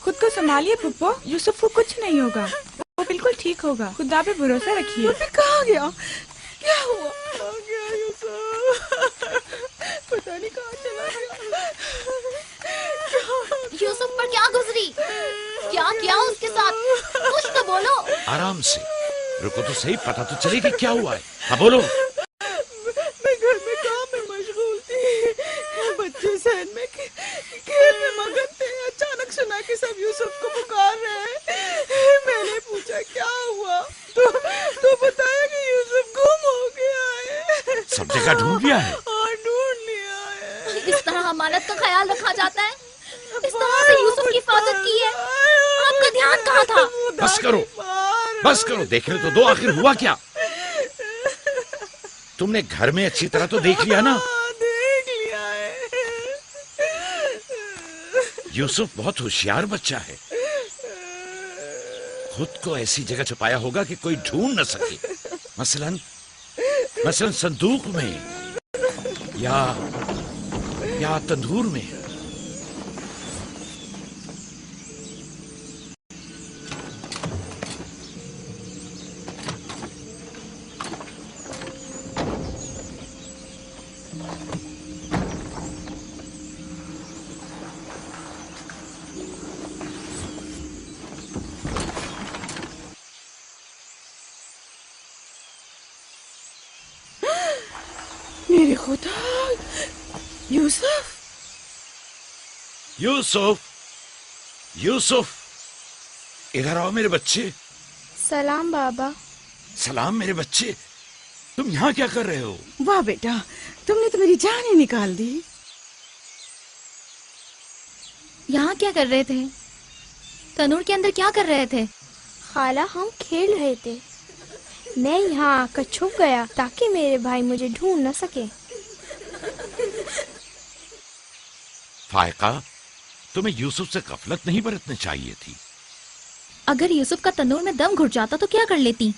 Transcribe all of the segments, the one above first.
खुद को संभालिए पुप्पो, यूसुफ को कुछ नहीं होगा, वो बिल्कुल ठीक होगा, खुदा पे भरोसा रखिए। कहाँ गया? क्या हुआ? कहाँ गया यूसुफ? पता नहीं कहाँ चला गया। यूसुफ पर क्या गुजरी? क्या किया उसके साथ? कुछ तो बोलो। आराम से, रुको तो सही, पता तो चले कि क्या हुआ है। हाँ बोलो। मैं घर में काम में मशगूल थी, बच्चे सहन में खेल में मगन थे। अचानक सुना कि सब यूसुफ को पुकार रहे हैं। मैंने पूछा क्या हुआ, तो बताया कि यूसुफ गुम हो गया है। सब जगह ढूंढ लिया है? हाँ, ढूंढ लिया है। इस तरह अमानत का ख्याल रखा जाता है? इस तरह से यूसुफ की हिफाजत की है? आपका ध्यान कहाँ था? बस करो, बस करो, देख रहे तो दो, आखिर हुआ क्या? तुमने घर में अच्छी तरह तो देख लिया ना? देख लिया है। यूसुफ बहुत होशियार बच्चा है, खुद को ऐसी जगह छुपाया होगा कि कोई ढूंढ न सके। मसलन संदूक में या तंदूर में। मेरे खुदा, यूसुफ! यूसुफ, यूसुफ, इधर आओ मेरे बच्चे। सलाम बाबा। सलाम मेरे बच्चे, तुम यहाँ क्या कर रहे हो? वाह बेटा, तुमने तो मेरी जान ही निकाल दी। यहाँ क्या कर रहे थे? तनूर के अंदर क्या कर रहे थे? खाला, हम खेल रहे थे। मैं यहाँ आकर छुप गया ताकि मेरे भाई मुझे ढूंढ न सके। फायका, तुम्हें यूसुफ से गफलत नहीं बरतनी चाहिए थी। अगर यूसुफ का तनूर में दम घुट जाता तो क्या कर लेती?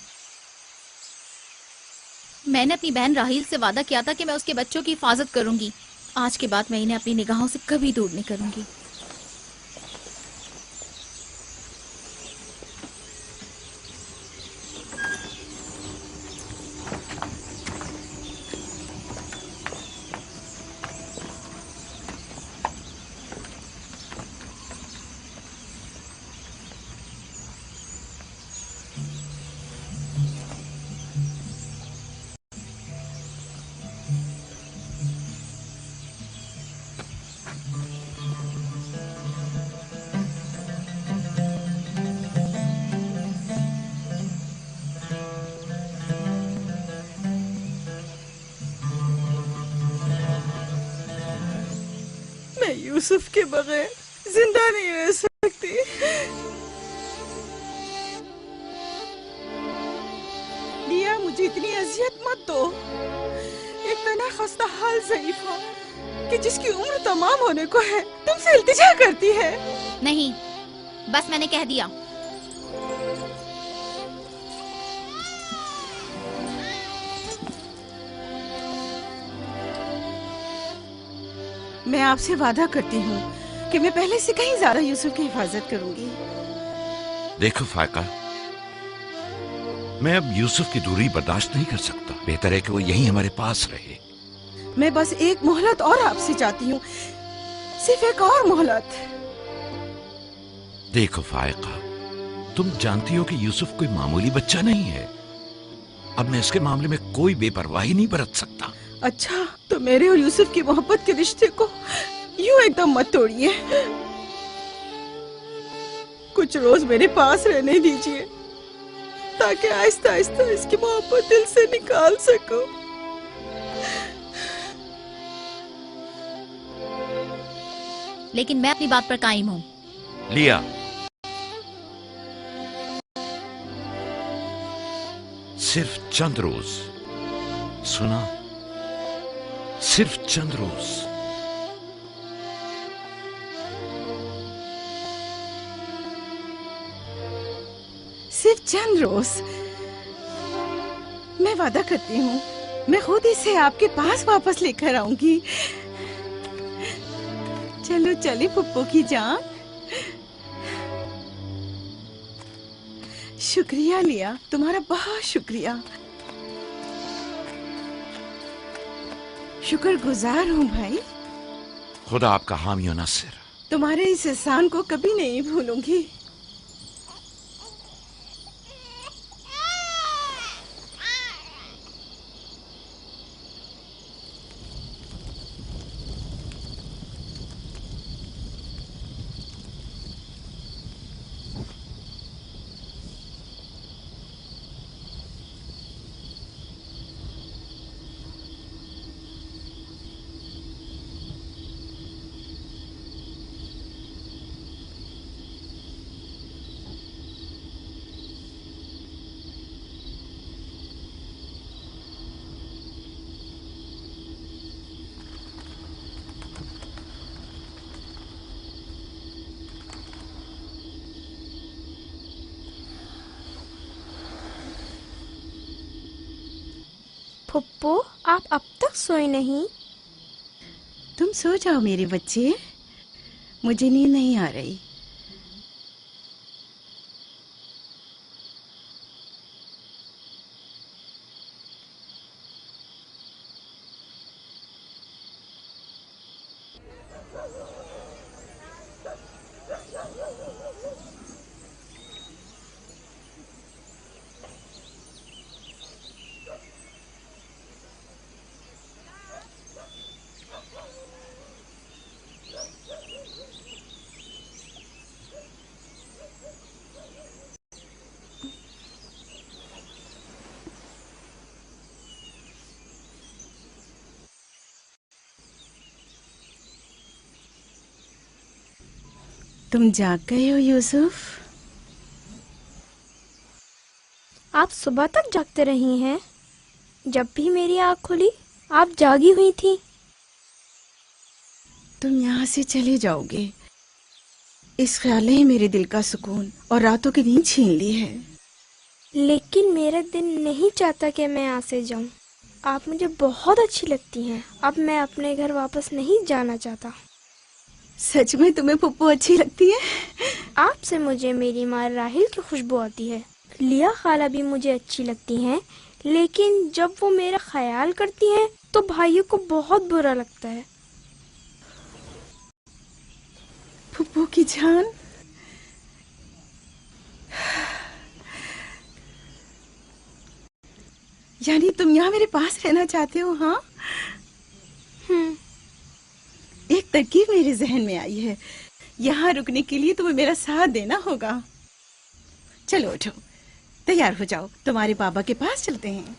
मैंने अपनी बहन राहील से वादा किया था कि मैं उसके बच्चों की हिफाजत करूंगी। आज के बाद मैं इन्हें अपनी निगाहों से कभी दूर नहीं करूंगी। मैं यूसुफ के बगैर जिंदा नहीं रह सकती। लिया, मुझे इतनी अजियत मत दो। एक तना खस्ता हाल ज़ईफ़ा कि जिसकी उम्र तमाम होने को है तुमसे इल्तिजा करती है। नहीं, बस मैंने कह दिया। मैं आपसे वादा करती हूँ कि मैं पहले से कहीं ज्यादा यूसुफ की हिफाजत करूंगी। देखो फायका, मैं अब यूसुफ की दूरी बर्दाश्त नहीं कर सकता। बेहतर है कि वो यहीं हमारे पास रहे। मैं बस एक मोहलत और आपसे चाहती हूँ, सिर्फ एक और मोहलत। देखो फायका, तुम जानती हो कि यूसुफ कोई मामूली बच्चा नहीं है। अब मैं इसके मामले में कोई बेपरवाही नहीं बरत सकता। अच्छा, तो मेरे और यूसुफ की मोहब्बत के रिश्ते को यूं एकदम मत तोड़िए। कुछ रोज मेरे पास रहने दीजिए ताकि आहिस्ता आहिस्ता इसकी मोहब्बत दिल से निकाल सकूं। लेकिन मैं अपनी बात पर कायम हूँ। लिया, सिर्फ चंद रोज, सुना, सिर्फ चंद रोज। सिर्फ चंद रोज। मैं वादा करती हूँ, मैं खुद इसे आपके पास वापस लेकर आऊंगी। चलो चली पुप्पो की जान। शुक्रिया लिया, तुम्हारा बहुत शुक्रिया। शुक्रगुजार हूँ भाई। खुदा आपका हामी और नासिर। तुम्हारे इस एहसान को कभी नहीं भूलूंगी। फुप्पो, आप अब तक सोए नहीं? तुम सो जाओ मेरे बच्चे, मुझे नींद नहीं आ रही। तुम जाग गए हो यूसुफ? आप सुबह तक जागते रही हैं? जब भी मेरी आँख खुली आप जागी हुई थी। तुम यहाँ से चले जाओगे, इस ख्याल ने ही मेरे दिल का सुकून और रातों की नींद छीन ली है। लेकिन मेरा दिल नहीं चाहता कि मैं यहाँ से जाऊँ। आप मुझे बहुत अच्छी लगती हैं। अब मैं अपने घर वापस नहीं जाना चाहता। सच में तुम्हें पुप्पो अच्छी लगती है? आपसे मुझे मेरी माँ राहिल की खुशबू आती है। लिया खाला भी मुझे अच्छी लगती हैं, लेकिन जब वो मेरा ख्याल करती हैं तो भाइयों को बहुत बुरा लगता है। पुप्पो की जान, यानी तुम यहाँ मेरे पास रहना चाहते हो? हाँ, एक तरकीब मेरे जहन में आई है। यहाँ रुकने के लिए तुम्हें मेरा साथ देना होगा। चलो उठो, तैयार हो जाओ, तुम्हारे बाबा के पास चलते हैं।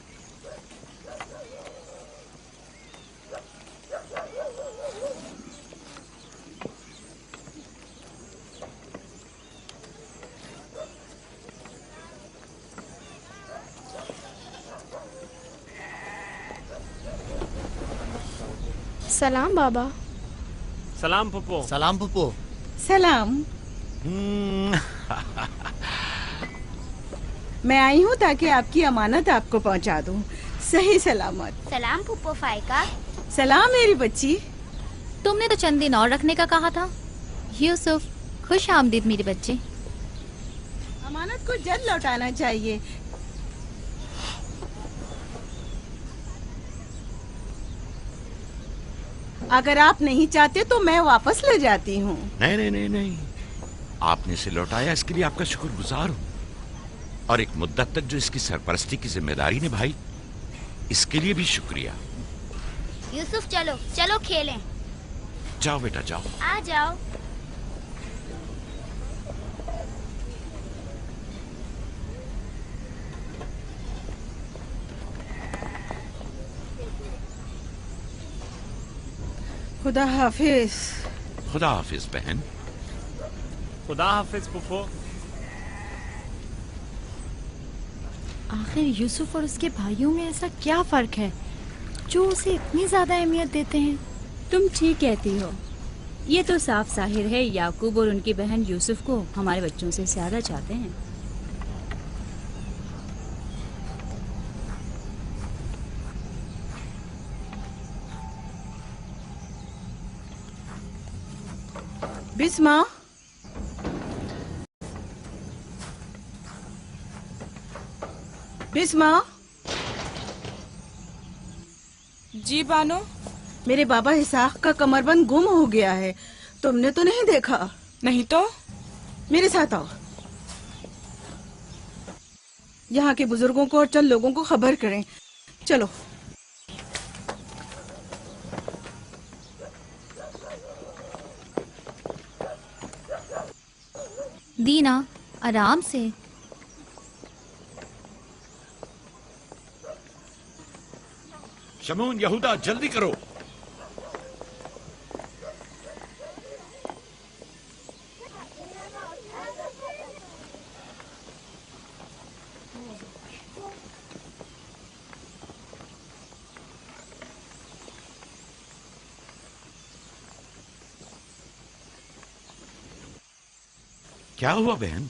सलाम बाबा। सलाम पुप्पो। सलाम पुप्पो। सलाम। मैं आई हूँ ताकि आपकी अमानत आपको पहुँचा दूँ सही सलामत। सलाम पुप्पो फाइका। सलाम मेरी बच्ची। तुमने तो चंद दिन और रखने का कहा था। यूसुफ, खुश आमदीद मेरे बच्चे। अमानत को जल्द लौटाना चाहिए। अगर आप नहीं चाहते तो मैं वापस ले जाती हूँ। नहीं नहीं नहीं नहीं, आपने इसे लौटाया, इसके लिए आपका शुक्रगुजार हूँ। और एक मुद्दत तक जो इसकी सरपरस्ती की जिम्मेदारी निभाई, इसके लिए भी शुक्रिया। यूसुफ चलो चलो खेलें। जाओ बेटा जाओ। आ जाओ। खुदा हाफिज। खुदा हाफिज बहन। खुदा हाफिज पुप्पो। आखिर यूसुफ और उसके भाइयों में ऐसा क्या फर्क है जो उसे इतनी ज्यादा अहमियत देते हैं? तुम ठीक कहती हो। ये तो साफ जाहिर है याकूब और उनकी बहन यूसुफ को हमारे बच्चों से ज्यादा चाहते हैं। बिस्मा, बिस्मा, जी बानो। मेरे बाबा इसाक का कमरबंद गुम हो गया है। तुमने तो नहीं देखा? नहीं तो। मेरे साथ आओ। यहाँ के बुजुर्गों को और चंद लोगों को खबर करें। चलो। दीना, आराम से। शमून, यहूदा, जल्दी करो। क्या हुआ बहन?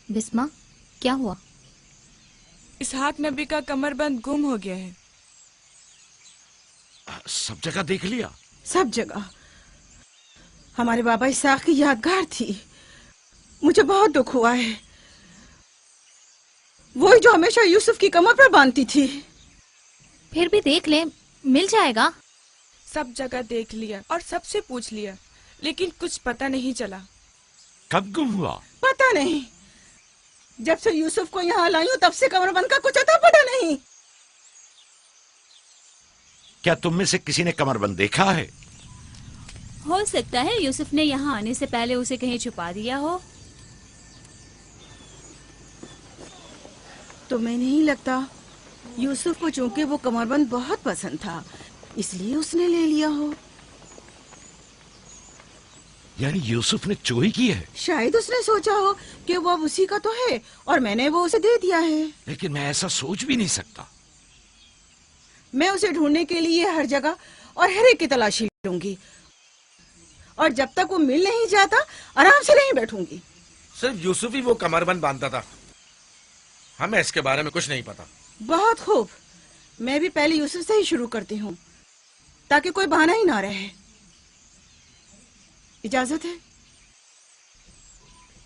बिस्मा, क्या हुआ? इसहाक नबी का कमरबंद गुम हो गया है। सब जगह देख लिया? सब जगह। हमारे बाबा इसाक की यादगार थी। मुझे बहुत दुख हुआ है। वही जो हमेशा यूसुफ की कमर पर बांधती थी। फिर भी देख ले, मिल जाएगा। सब जगह देख लिया और सबसे पूछ लिया, लेकिन कुछ पता नहीं चला। कब गुम हुआ? पता नहीं। जब से यूसुफ को यहाँ लाई हूँ तब से कमरबंद का कुछ अता पता नहीं। क्या तुम में से किसी ने कमरबंद देखा है? हो सकता है यूसुफ ने यहाँ आने से पहले उसे कहीं छुपा दिया हो। तुम्हें नहीं लगता यूसुफ को चूंकि वो कमरबंद बहुत पसंद था इसलिए उसने ले लिया हो? यानी यूसुफ ने चोरी की है? शायद उसने सोचा हो कि वो अब उसी का तो है और मैंने वो उसे दे दिया है। लेकिन मैं ऐसा सोच भी नहीं सकता। मैं उसे ढूंढने के लिए हर जगह और हर एक की तलाशी लूंगी और जब तक वो मिल नहीं जाता आराम से नहीं बैठूंगी। सिर्फ यूसुफ ही वो कमरबंद बांधता था, हमें इसके बारे में कुछ नहीं पता। बहुत खूब। मैं भी पहले यूसुफ से ही शुरू करती हूँ ताकि कोई बहाना ही ना रहे। इजाजत है?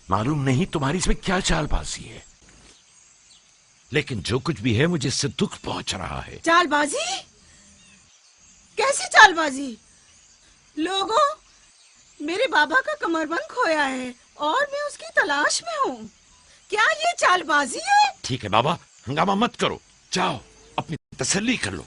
मालूम नहीं तुम्हारी इसमें क्या चालबाजी है, लेकिन जो कुछ भी है मुझे इससे दुख पहुंच रहा है। चालबाजी? कैसी चालबाजी? लोगों, मेरे बाबा का कमरबंद खोया है और मैं उसकी तलाश में हूँ। क्या ये चालबाजी है? ठीक है बाबा, हंगामा मत करो, जाओ अपनी तसल्ली कर लो।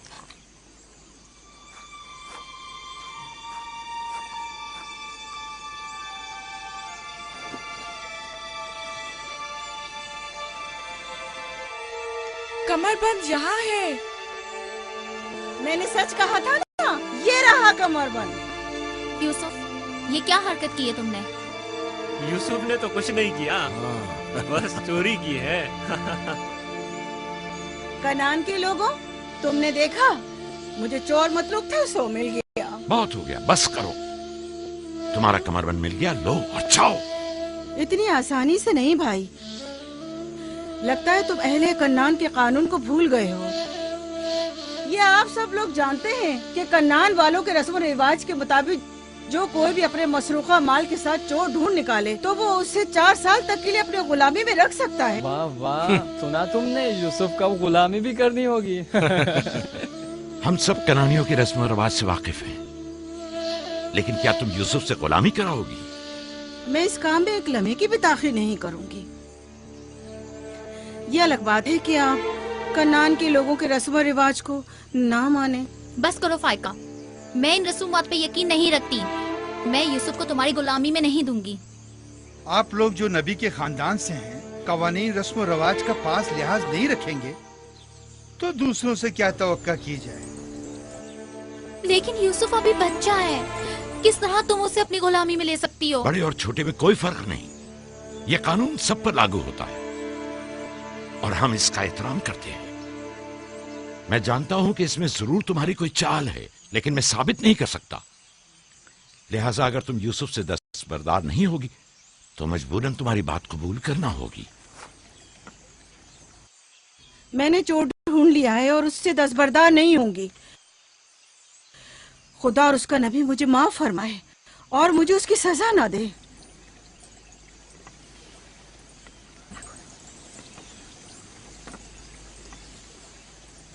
कमरबंद यहाँ है। मैंने सच कहा था ना, ये रहा कमरबंद। यूसुफ, ये क्या हरकत की है तुमने? यूसुफ ने तो कुछ नहीं किया, बस चोरी की है। कनान के लोगों, तुमने देखा, मुझे चोर मतलूब था सो मिल गया। बहुत हो गया, बस करो। तुम्हारा कमरबंद मिल गया, लो और जाओ। इतनी आसानी से नहीं भाई। लगता है तुम अहले कन्नान के कानून को भूल गए हो। ये आप सब लोग जानते हैं कि कन्नान वालों के रस्म रिवाज के मुताबिक जो कोई भी अपने मसरूखा माल के साथ चोर ढूंढ निकाले तो वो उससे 4 साल तक के लिए अपने गुलामी में रख सकता है। वाह वाह, सुना तुमने, यूसुफ का गुलामी भी करनी होगी। हम सब कनानियों के रस्म रिवाज से वाकिफ हैं, लेकिन क्या तुम यूसुफ से गुलामी कराओगी? मैं इस काम में एक लम्हे की भी ताखीर नहीं करूंगी। ये अलग बात है कि आप कन्नान के लोगों के रस्म रिवाज को ना माने। बस करो फाइका, मैं इन रसूमात पे यकीन नहीं रखती। मैं यूसुफ को तुम्हारी गुलामी में नहीं दूंगी। आप लोग जो नबी के खानदान से हैं, कवानीन रस्म रवाज का पास लिहाज नहीं रखेंगे तो दूसरों से क्या तवक्का की जाए। लेकिन यूसुफ अभी बच्चा है, किस तरह तुम उसे अपनी गुलामी में ले सकती हो? बड़े और छोटे में कोई फर्क नहीं, ये कानून सब पर लागू होता है और हम इसका एहतराम करते हैं। मैं जानता हूं कि इसमें जरूर तुम्हारी कोई चाल है, लेकिन मैं साबित नहीं कर सकता। लिहाजा अगर तुम यूसुफ से दस्तबरदार नहीं होगी तो मजबूरन तुम्हारी बात कबूल करना होगी। मैंने चोर ढूंढ लिया है और उससे दस्तबरदार नहीं होंगी। खुदा और उसका नबी मुझे माफ फरमाए और मुझे उसकी सजा ना दे।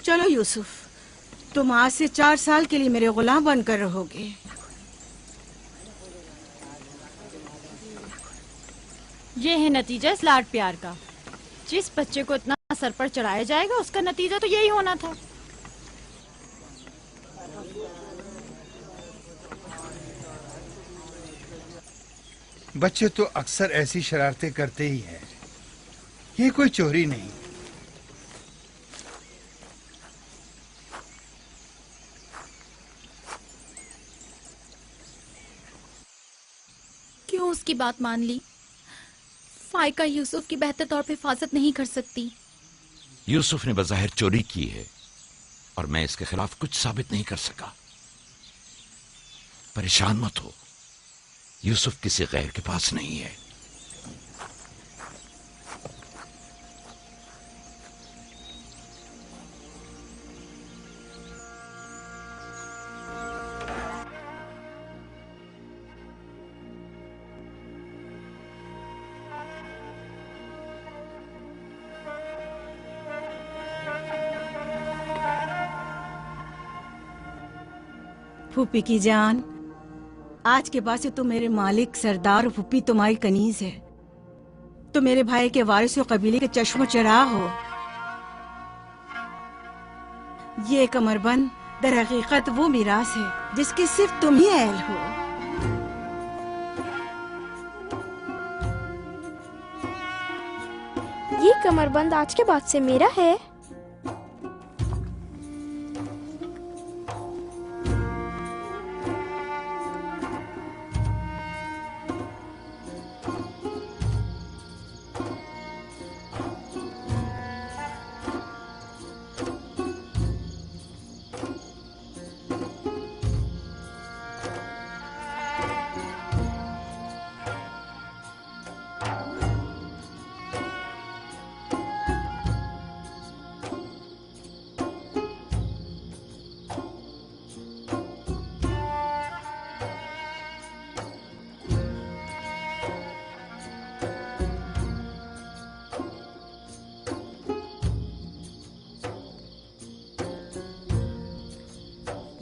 चलो यूसुफ, तुम आज से 4 साल के लिए मेरे गुलाम बनकर रहोगे। ये है नतीजा इस लाड प्यार का। जिस बच्चे को इतना सर पर चढ़ाया जाएगा उसका नतीजा तो यही होना था। बच्चे तो अक्सर ऐसी शरारतें करते ही हैं। ये कोई चोरी नहीं। क्यों उसकी बात मान ली? फाइका यूसुफ की बेहतर तौर पे हिफाजत नहीं कर सकती। यूसुफ ने बज़ाहिर चोरी की है और मैं इसके खिलाफ कुछ साबित नहीं कर सका। परेशान मत हो, यूसुफ किसी गैर के पास नहीं है। फूफी की जान, आज के बाद से तो मेरे मालिक सरदार और फूफी तुम्हारी कनीज है। तो मेरे भाई के वारिस और कबीले के चश्मो चराग हो। ये कमरबंद दर हकीकत वो मिरास है जिसकी सिर्फ तुम ही अहल हो। ये कमरबंद आज के बाद से मेरा है।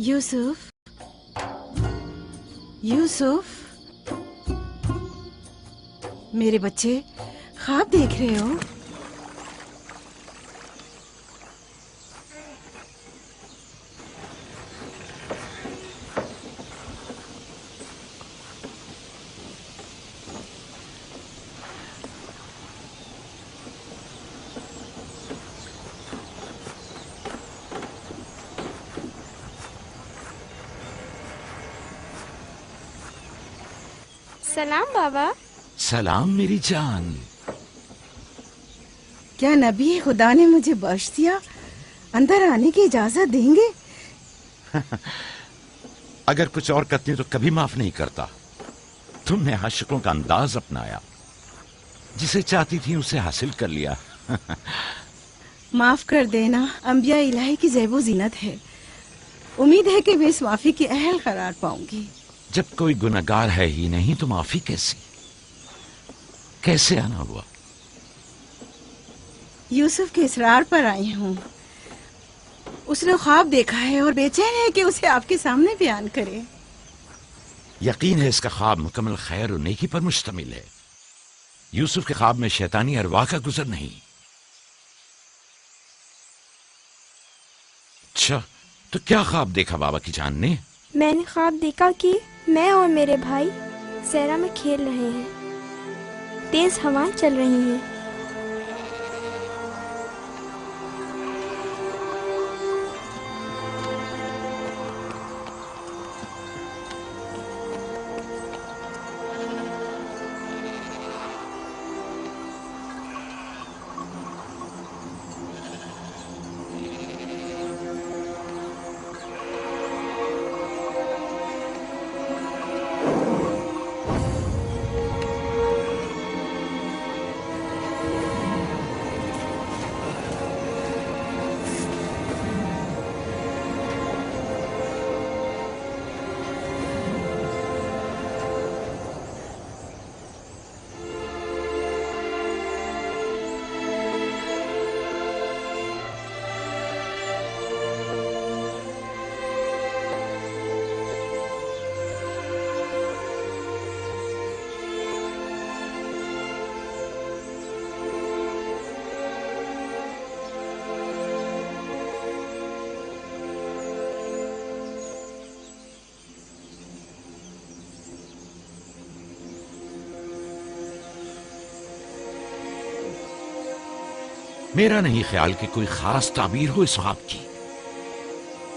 यूसुफ, यूसुफ, मेरे बच्चे ख्वाब देख रहे हो? सलाम बाबा। सलाम मेरी जान। क्या नबी खुदा ने मुझे बख्श दिया? अंदर आने की इजाजत देंगे? अगर कुछ और करती तो कभी माफ नहीं करता। तुमने आशिकों का अंदाज अपनाया, जिसे चाहती थी उसे हासिल कर लिया। माफ कर देना अंबिया इलाही की ज़ैबो ज़ीनत है। उम्मीद है कि मैं इस माफी की अहल करार पाऊंगी। जब कोई गुनहगार है ही नहीं तो माफी कैसी? कैसे आना हुआ? यूसुफ के इसरार पर आई हूँ। उसने ख्वाब देखा है और बेचैन है कि उसे आपके सामने बयान करे। यकीन है इसका ख्वाब मुकम्मल खैर और नेकी पर मुश्तमिल है। यूसुफ के ख्वाब में शैतानी अरवाह का गुजर नहीं। अच्छा, तो क्या ख्वाब देखा बाबा की जान ने? मैंने ख्वाब देखा कि मैं और मेरे भाई सहरा में खेल रहे हैं। तेज हवाएं चल रही हैं। میرا نہیں خیال کہ کوئی خاص تعبیر ہو اس خواب کی.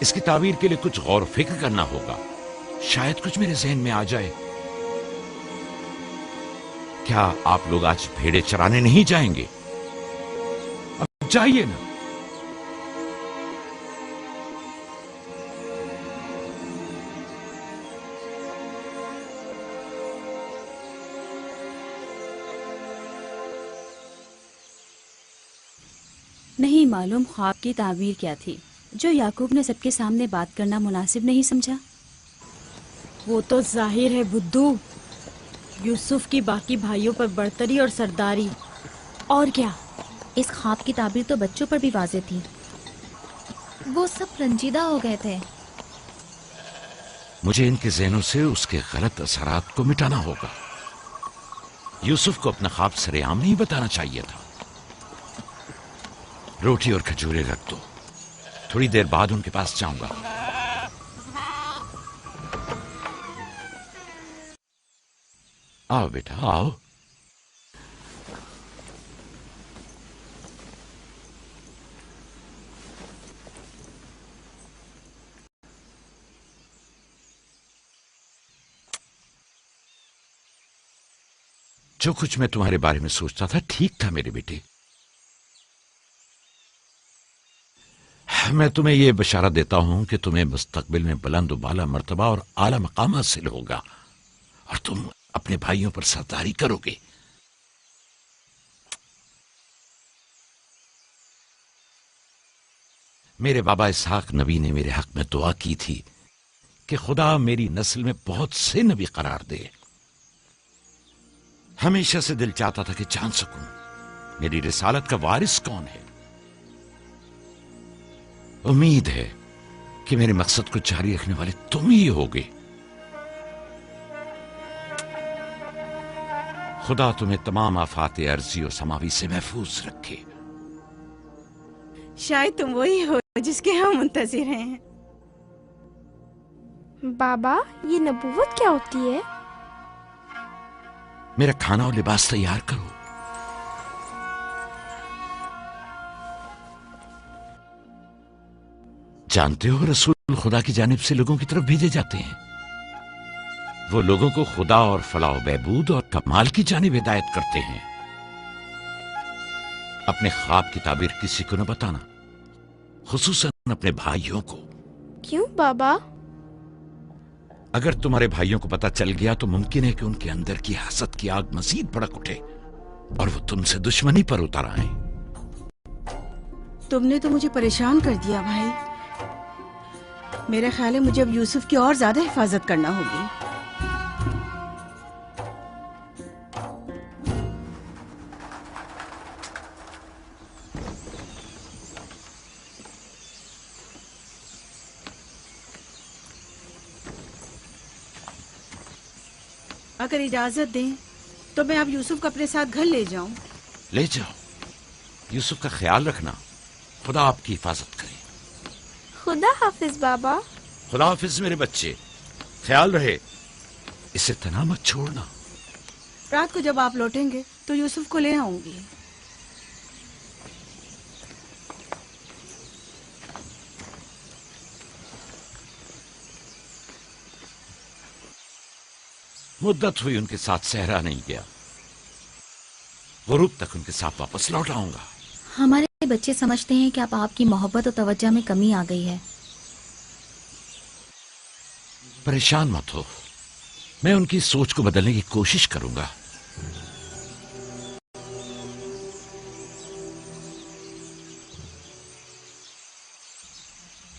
اس کی تعبیر کے لیے کچھ غور و فکر کرنا ہوگا. شاید کچھ میرے ذہن میں آ جائے. کیا آپ لوگ آج بھیڑے چرانے نہیں جائیں گے؟ اب جائیے نا. نہیں معلوم خواب کی تعبیر کیا تھی جو یعقوب نے سب کے سامنے بات کرنا مناسب نہیں سمجھا. وہ تو ظاہر ہے بدھو، یوسف کی باقی بھائیوں پر برتری اور سرداری. اور کیا؟ اس خواب کی تعبیر تو بچوں پر بھی واضح تھی. وہ سب رنجیدہ ہو گئے تھے. مجھے ان کے ذہنوں سے اس کے غلط اثرات کو مٹانا ہوگا. یوسف کو اپنا خواب سر عام نہیں بتانا چاہیے تھا. روٹی اور کھجورے رکھ دو، تھوڑی دیر بعد ان کے پاس جاؤں گا. آؤ بیٹا آؤ. جو کچھ میں تمہارے بارے میں سوچتا تھا ٹھیک تھا میرے بیٹے. میں تمہیں یہ بشارت دیتا ہوں کہ تمہیں مستقبل میں بلند و بالا مرتبہ اور اعلی مقام حاصل ہوگا اور تم اپنے بھائیوں پر سرداری کرو گے. میرے بابا اسحاق نبی نے میرے حق میں دعا کی تھی کہ خدا میری نسل میں بہت سے نبی قرار دے. ہمیشہ سے دل چاہتا تھا کہ جان سکوں میری رسالت کا وارث کون ہے. امید ہے کہ میرے مقصد کو جاری رکھنے والے تم ہی ہوگے. خدا تمہیں تمام آفات ارضی اور سماوی سے محفوظ رکھے. شاید تم وہی ہو جس کے ہم منتظر ہیں. بابا یہ نبوت کیا ہوتی ہے؟ میرا کھانا اور لباس تیار کرو. جانتے ہو رسول خدا کی جانب سے لوگوں کی طرف بھیجے جاتے ہیں. وہ لوگوں کو خدا اور فلاح و بہبود اور کمال کی جانب ہدایت کرتے ہیں. اپنے خواب کی تعبیر کسی کو نہ بتانا، خصوصاً اپنے بھائیوں کو. کیوں بابا؟ اگر تمہارے بھائیوں کو پتہ چل گیا تو ممکن ہے کہ ان کے اندر کی حسد کی آگ مزید بھڑک اٹھے اور وہ تم سے دشمنی پر اتر آئیں. تم نے تو مجھے پریشان کر دیا بھائی. میرا خیال ہے مجھے اب یوسف کی اور زیادہ حفاظت کرنا ہوگی. اگر اجازت دیں تو میں اب یوسف کو اپنے ساتھ گھر لے جاؤں. لے جاؤ. یوسف کا خیال رکھنا. خدا آپ کی حفاظت کرے. خدا حافظ بابا. خدا حافظ میرے بچے. خیال رہے. اسے تنہا مت چھوڑنا. رات کو جب آپ لوٹیں گے تو یوسف کو لے آؤں گی. مدت ہوئی ان کے ساتھ صحرا نہیں گیا. غروب تک ان کے ساتھ واپس لوٹ آؤں گا. ہمارے بچے سمجھتے ہیں کہ اب آپ کی محبت اور توجہ میں کمی آ گئی ہے. پریشان مت ہو، میں ان کی سوچ کو بدلنے کی کوشش کروں گا.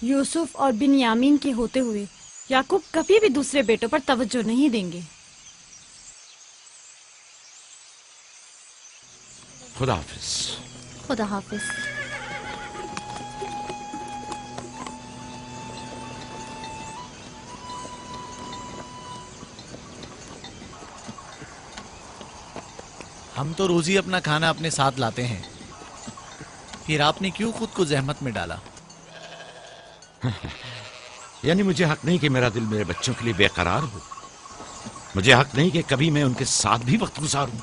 یوسف اور بنیامین کے ہوتے ہوئے یعقوب کبھی بھی دوسرے بیٹوں پر توجہ نہیں دیں گے. خدا حافظ. خدا حافظ. ہم تو روز ہی اپنا کھانا اپنے ساتھ لاتے ہیں، پھر آپ نے کیوں خود کو زحمت میں ڈالا؟ یعنی مجھے حق نہیں کہ میرا دل میرے بچوں کے لیے بے قرار ہو. مجھے حق نہیں کہ کبھی میں ان کے ساتھ بھی وقت گزاروں.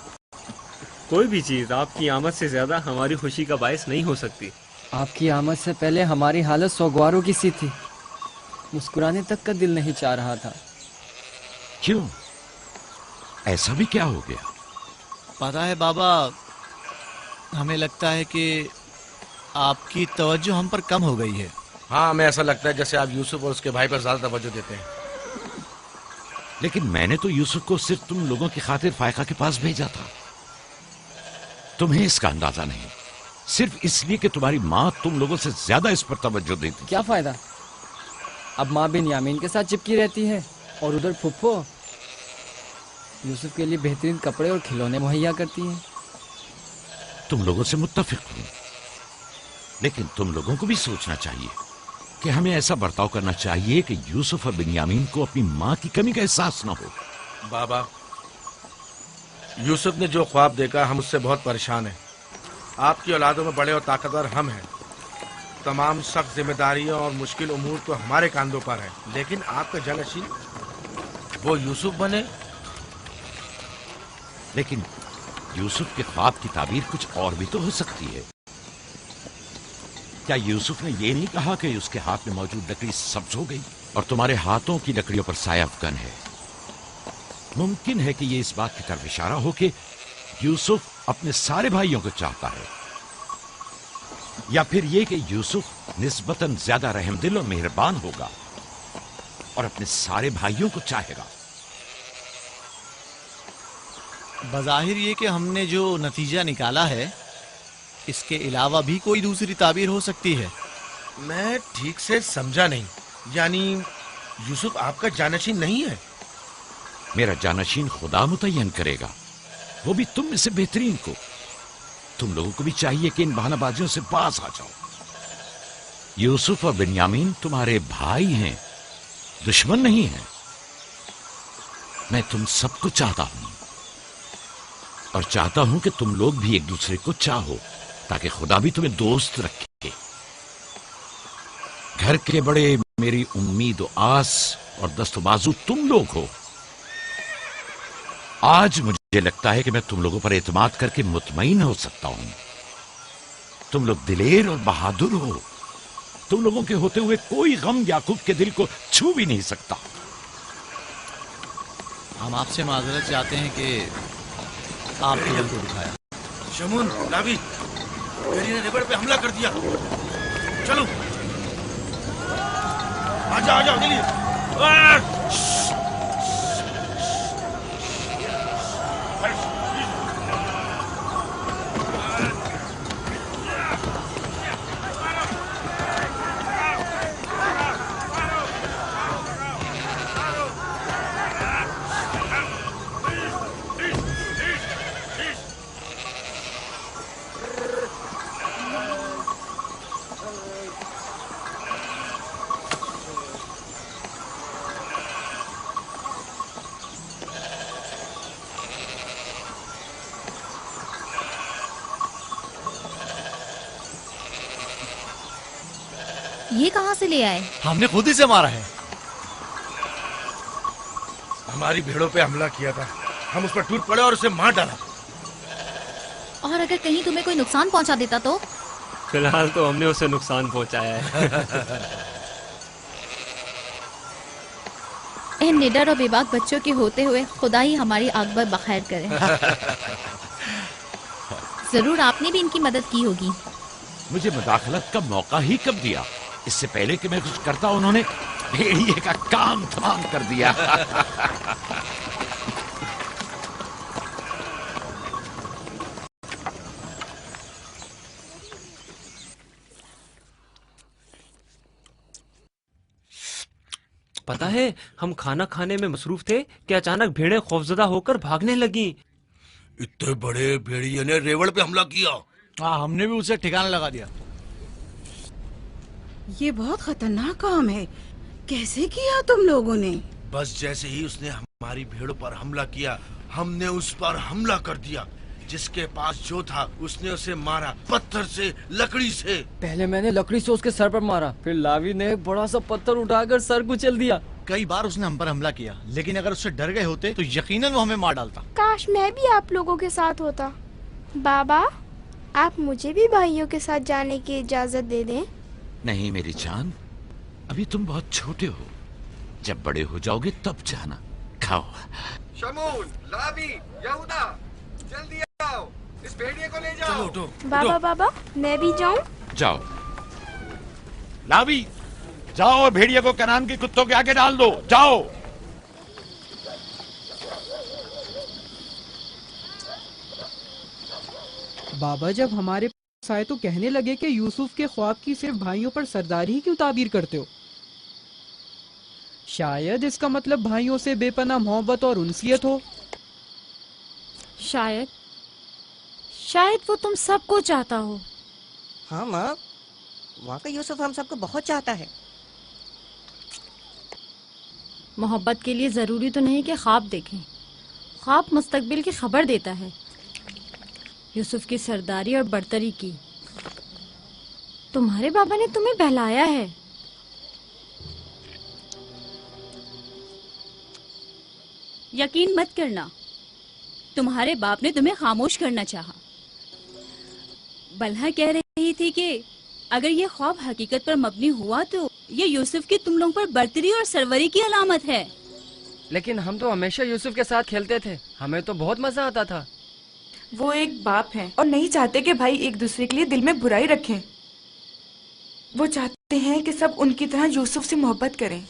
कोई भी चीज आपकी आमद से ज्यादा हमारी खुशी का बायस नहीं हो सकती। आपकी आमद से पहले हमारी हालत सोगवारों की सी थी, मुस्कुराने तक का दिल नहीं चाह रहा था। क्यों? ऐसा भी क्या हो गया? पता है बाबा, हमें लगता है कि आपकी तवज्जो हम पर कम हो गई है। हाँ, हमें ऐसा लगता है जैसे आप यूसुफ और उसके भाई पर ज्यादा तवज्जो देते हैं। लेकिन मैंने तो यूसुफ को सिर्फ तुम लोगों की खातिर फायका के पास भेजा था। तुम्हें इसका अंदाजा नहीं, सिर्फ इसलिए कि तुम्हारी माँ तुम लोगों से ज्यादा इस पर तवज्जो देती। क्या फायदा? अब माँ बिन्यामीन के साथ चिपकी रहती है और उधर फुफ्फो यूसुफ के लिए बेहतरीन कपड़े और खिलौने मुहैया करती हैं। तुम लोगों से मुत्तफिक हूं, लेकिन तुम लोगों को भी सोचना चाहिए कि हमें ऐसा बर्ताव करना चाहिए कि यूसुफ और बिन्यामीन को अपनी माँ की कमी का एहसास न हो। बाबा, यूसुफ ने जो ख्वाब देखा, हम उससे बहुत परेशान हैं। आपकी औलादों में बड़े और ताकतवर हम हैं। तमाम सख्त जिम्मेदारियों और मुश्किल उमूर तो हमारे कांधों पर है, लेकिन आपका जानशीन वो यूसुफ बने। लेकिन यूसुफ के ख्वाब की ताबीर कुछ और भी तो हो सकती है। क्या यूसुफ ने ये नहीं कहा कि उसके हाथ में मौजूद लकड़ी सब्ज हो गई और तुम्हारे हाथों की लकड़ियों पर साया अफगन है? मुमकिन है कि ये इस बात की तरफ इशारा हो कि यूसुफ अपने सारे भाइयों को चाहता है, या फिर ये कि यूसुफ निस्बतन ज्यादा रहमदिल और मेहरबान होगा और अपने सारे भाइयों को चाहेगा। बज़ाहिर ये कि हमने जो नतीजा निकाला है, इसके अलावा भी कोई दूसरी ताबीर हो सकती है। मैं ठीक से समझा नहीं। यानी यूसुफ आपका जानशीन नहीं है? मेरा जानशीन खुदा मुतय्यन करेगा, वो भी तुम में से बेहतरीन को। तुम लोगों को भी चाहिए कि इन बहानाबाजियों से बाज आ जाओ। यूसुफ और बिन्यामीन तुम्हारे भाई हैं, दुश्मन नहीं हैं। मैं तुम सबको चाहता हूं और चाहता हूं कि तुम लोग भी एक दूसरे को चाहो, ताकि खुदा भी तुम्हें दोस्त रखे। घर के बड़े मेरी उम्मीद और आस और दस्तबाजू तुम लोग हो। आज मुझे लगता है कि मैं तुम लोगों पर एतमाद करके मुतमईन हो सकता हूं। तुम लोग दिलेर और बहादुर हो। तुम लोगों के होते हुए कोई गम याकूब के दिल को छू भी नहीं सकता। हम आपसे माजरत चाहते हैं कि आपने दिल को दिखाया। शमून, लावी, मेरी ने रेबड़ पे हमला कर दिया। चलो, आजा आजा जल्दी। ये कहाँ से ले आए? हमने खुद ही से मारा है। हमारी भेड़ों पे हमला किया था, हम उस पर टूट पड़े और उसे मार डाला। और अगर कहीं तुम्हें कोई नुकसान पहुंचा देता तो? फिलहाल तो हमने उसे नुकसान पहुंचाया है। इन निडर और बेबाक बच्चों के होते हुए खुदा ही हमारी आकबर बखैर करे। जरूर आपने भी इनकी मदद की होगी। मुझे मुदाखलत का मौका ही कब दिया? इससे पहले कि मैं कुछ करता उन्होंने भेड़िए का काम तमाम कर दिया। पता है, हम खाना खाने में मसरूफ थे कि अचानक भेड़ें खौफजदा होकर भागने लगी। इतने बड़े भेड़िए ने रेवड़ पे हमला किया। हाँ, हमने भी उसे ठिकाना लगा दिया। ये बहुत खतरनाक काम है। कैसे किया तुम लोगों ने? बस जैसे ही उसने हमारी भेड़ों पर हमला किया, हमने उस पर हमला कर दिया। जिसके पास जो था उसने उसे मारा, पत्थर से, लकड़ी से। पहले मैंने लकड़ी से उसके सर पर मारा, फिर लावी ने एक बड़ा सा पत्थर उठाकर सर कुचल दिया। कई बार उसने हम पर हमला किया, लेकिन अगर उससे डर गए होते तो यकीनन वो हमें मार डालता। काश मैं भी आप लोगों के साथ होता। बाबा, आप मुझे भी भाइयों के साथ जाने की इजाजत दे दें। नहीं मेरी जान, अभी तुम बहुत छोटे हो, जब बड़े हो जाओगे तब जाना। खाओ। शमून, लावी, यहूदा, जल्दी आओ, इस भेड़िए को ले जाओ। चलो उठो। बाबा बाबा, मैं भी जाऊं? जाओ। लावी, जाओ और भेड़िए को कनान के कुत्तों के आगे डाल दो। जाओ। बाबा जब हमारे पास आए तो कहने लगे कि यूसुफ के ख्वाब की सिर्फ भाइयों पर सरदारी ही क्यों ताबीर करते हो। शायद इसका मतलब भाइयों से बेपनाह मोहब्बत और उनसियत हो। शायद वो तुम सबको चाहता हो। हाँ माँ, वाकई यूसुफ हम सबको बहुत चाहता है। मोहब्बत के लिए जरूरी तो नहीं कि ख्वाब देखें, ख्वाब मुस्तकबिल की खबर देता है। यूसुफ की सरदारी और बर्तरी की तुम्हारे बाबा ने तुम्हें बहलाया है। यकीन मत करना, तुम्हारे बाप ने तुम्हें खामोश करना चाहा। बल्हा कह रही थी कि अगर ये ख्वाब हकीकत पर मबनी हुआ तो ये यूसुफ की तुम लोगों पर बर्तरी और सरवरी की अलामत है। लेकिन हम तो हमेशा यूसुफ के साथ खेलते थे, हमें तो बहुत मजा आता था। वो एक बाप हैं और नहीं चाहते कि भाई एक दूसरे के लिए दिल में बुराई रखें। वो चाहते हैं कि सब उनकी तरह यूसुफ से मोहब्बत करें।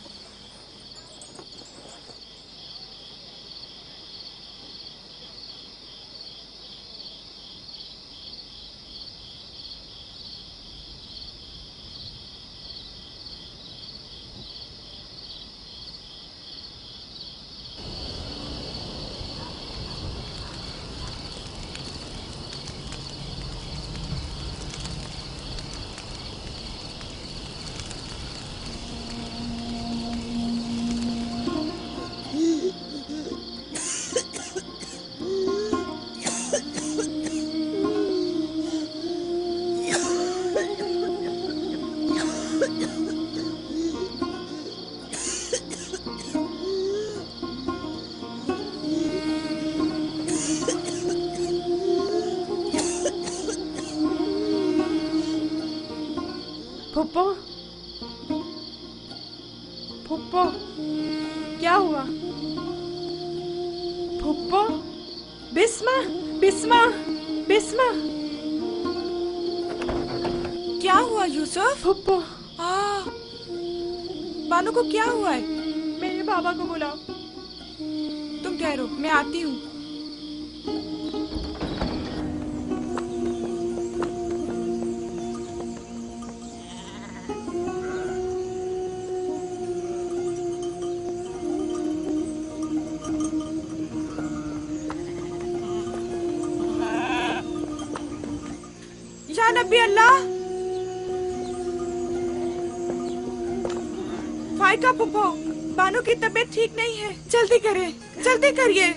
फुप्पो, फुप्पो, क्या हुआ? फुप्पो, बिस्मा, बिस्मा, बिस्मा, क्या हुआ यूसुफ? फुप्पो, बानो को क्या हुआ है? मेरे बाबा को बुलाओ। तुम ठहरो, मैं आती हूँ। या नबी अल्लाह, फाइका पुप्पो, बानो की तबीयत ठीक नहीं है, जल्दी करें, जल्दी करिए।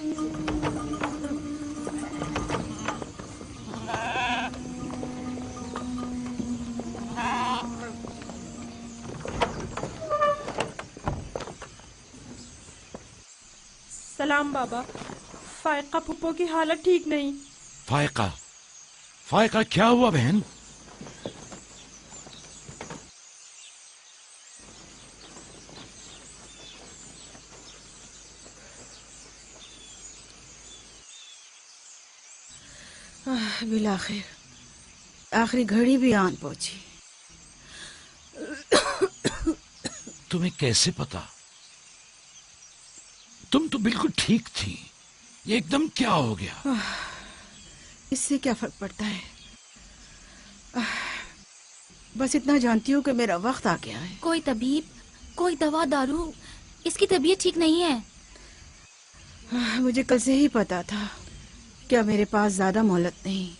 सलाम बाबा, फाइका पुप्पो की हालत ठीक नहीं। फायका, फायका क्या हुआ बहन? बिलाखिर आखिरी घड़ी भी आन पहुंची। तुम्हें कैसे पता? तुम तो बिल्कुल ठीक थी, ये एकदम क्या हो गया? इससे क्या फर्क पड़ता है? बस इतना जानती हूँ कि मेरा वक्त आ गया है। कोई तबीब, कोई दवा दारू, इसकी तबीयत ठीक नहीं है। मुझे कल से ही पता था, क्या मेरे पास ज्यादा मोहलत नहीं।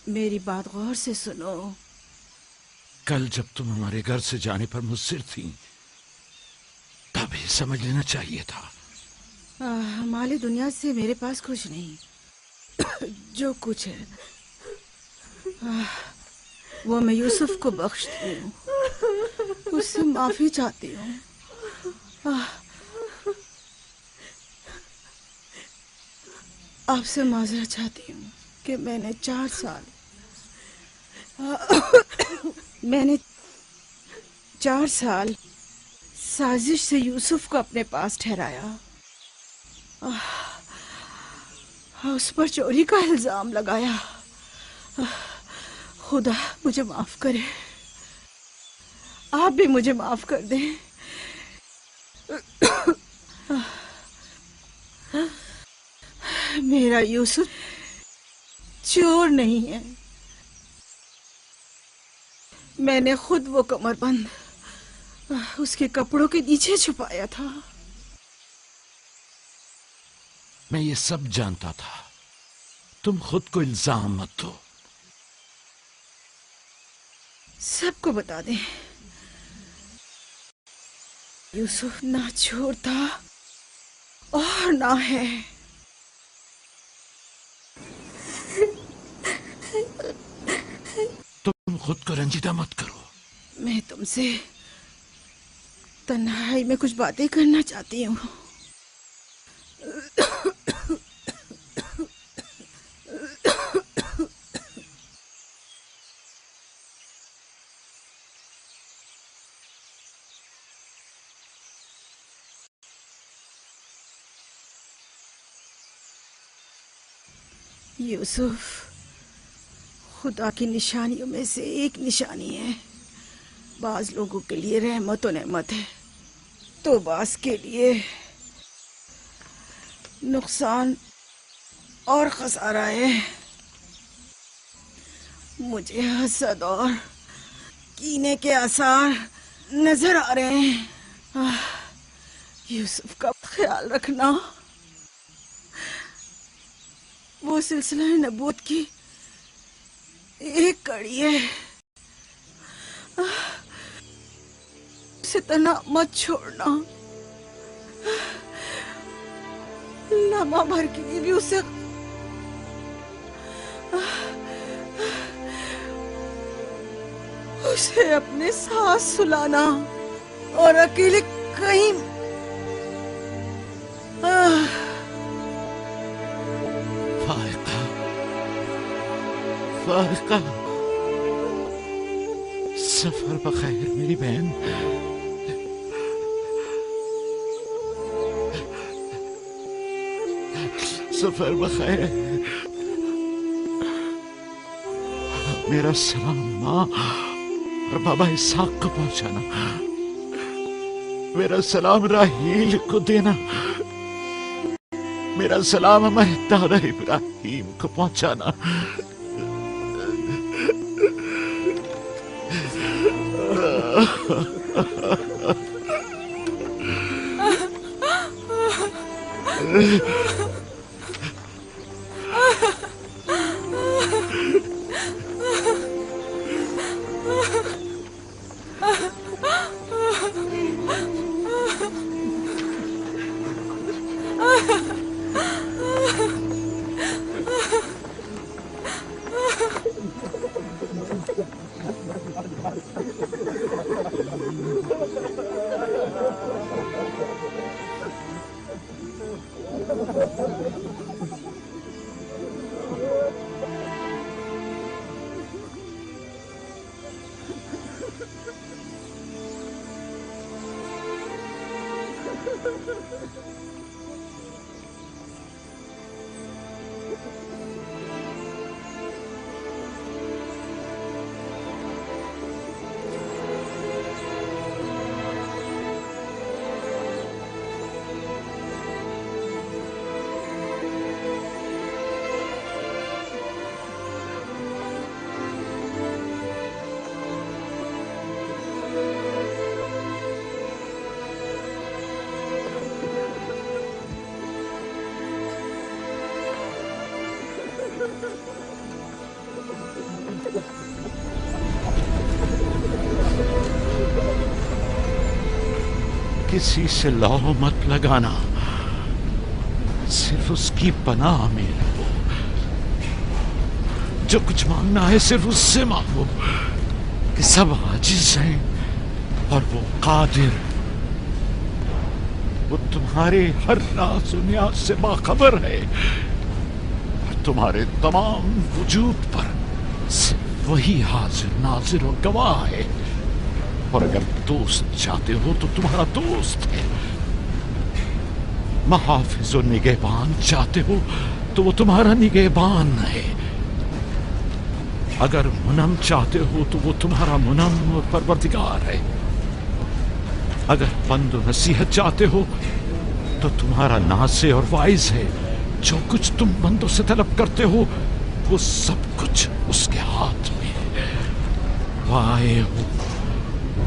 मेरी बात गौर से सुनो। कल जब तुम हमारे घर से जाने पर मुस्सिर थी, तभी समझ लेना चाहिए था। माली दुनिया से मेरे पास कुछ नहीं। जो कुछ है वो मैं यूसुफ को बख्शती हूँ, उससे माफी चाहती हूँ। آپ سے معذرت چاہتی ہوں کہ میں نے 4 سال سازش سے یوسف کو اپنے پاس ٹھہرایا. اس پر چوری کا الزام لگایا. خدا مجھے معاف کرے. آپ بھی مجھے معاف کر دیں. میرا یوسف چور نہیں ہے. میں نے خود وہ کمر بند اس کے کپڑوں کے نیچے چھپایا تھا. میں یہ سب جانتا تھا. تم خود کو الزام مت دو. سب کو بتا دیں یوسف نہ چور تھا اور نہ ہے. تم خود کو رنجیدہ مت کرو. میں تم سے تنہائی میں کچھ باتیں کرنا چاہتی ہوں. یوسف خدا کی نشانیوں میں سے ایک نشانی ہے. بعض لوگوں کے لیے رحمت و نعمت ہے تو بعض کے لیے نقصان اور خسارہ ہے. مجھے حسد اور کینے کے آثار نظر آ رہے ہیں. یوسف کا خیال رکھنا. وہ سلسلہ نبوت کی ایک کڑی ہے. اسے تنہا مت چھوڑنا. لمحہ بھر کے لیے بھی اسے اپنے ساتھ سلانا اور اکیلے کہیں فارقہ سفر بخیر میری بہن. سفر بخیر. میرا سلام ماں اور بابا اسحاق کو پہنچانا. میرا سلام راہیل کو دینا. میرا سلام ہمارے دادا ابراہیم کو پہنچانا. کسی سے لو مت لگانا. صرف اس کی پناہ میں رہو. جو کچھ مانگنا ہے صرف اس سے مانگو کہ سب عاجز ہیں اور وہ قادر. वो तुम्हारे हर राज और न्याज से बाखबर है और तुम्हारे तमाम वजूद पर सिर्फ वही हाजिर नाजिर और गवाह है। और अगर दोस्त चाहते हो तो तुम्हारा दोस्त है, महाफिज और निगहबान चाहते हो तो वो तुम्हारा निगहबान है, अगर मुनम चाहते हो तो वो तुम्हारा मुनम और परवरदिगार है, अगर पंद और नसीहत चाहते हो तो तुम्हारा नासे और वाइज है। जो कुछ तुम बंदों से तलब करते हो वो सब कुछ उसके हाथ में है।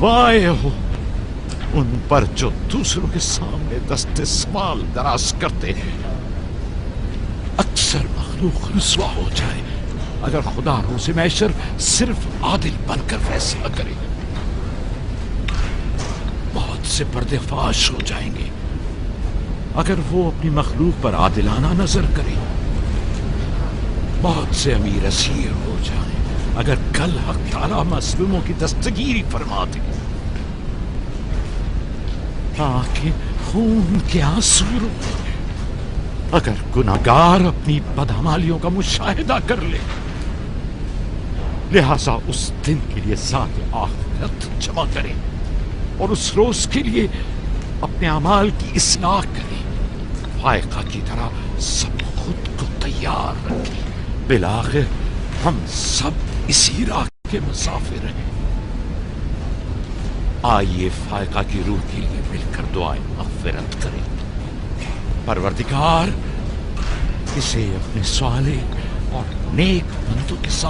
वाए हो उन पर जो दूसरों के सामने दस्ते सवाल दराज करते हैं। अक्सर मखलूक रुसवा हो जाए अगर खुदा रोज़े महशर सिर्फ आदिल बनकर फैसला करे। बहुत से पर्देफाश हो जाएंगे अगर वो अपनी मखलूक पर आदिलाना नजर करे। बहुत से अमीर असीर हो जाए अगर कल हक ताला मजलूमों की दस्तगीरी फरमा दे। आंखें खून के आंसू रोए अगर गुनाहगार अपनी बदअमालियों का मुशाहिदा कर ले। लिहाजा उस दिन के लिए ज़ात आखिरत जमा करें और उस रोज के लिए अपने अमाल की इस्लाह करें। फायका की तरह सब खुद को तैयार रखें। बिलाखिर हम सब इसी राह के मुसाफिर हैं। आइए फायका की रूह के लिए मिलकर दुआएं मग़फ़िरत करें। परवरदिगार इसे अपने साले और नेक बंदों के साथ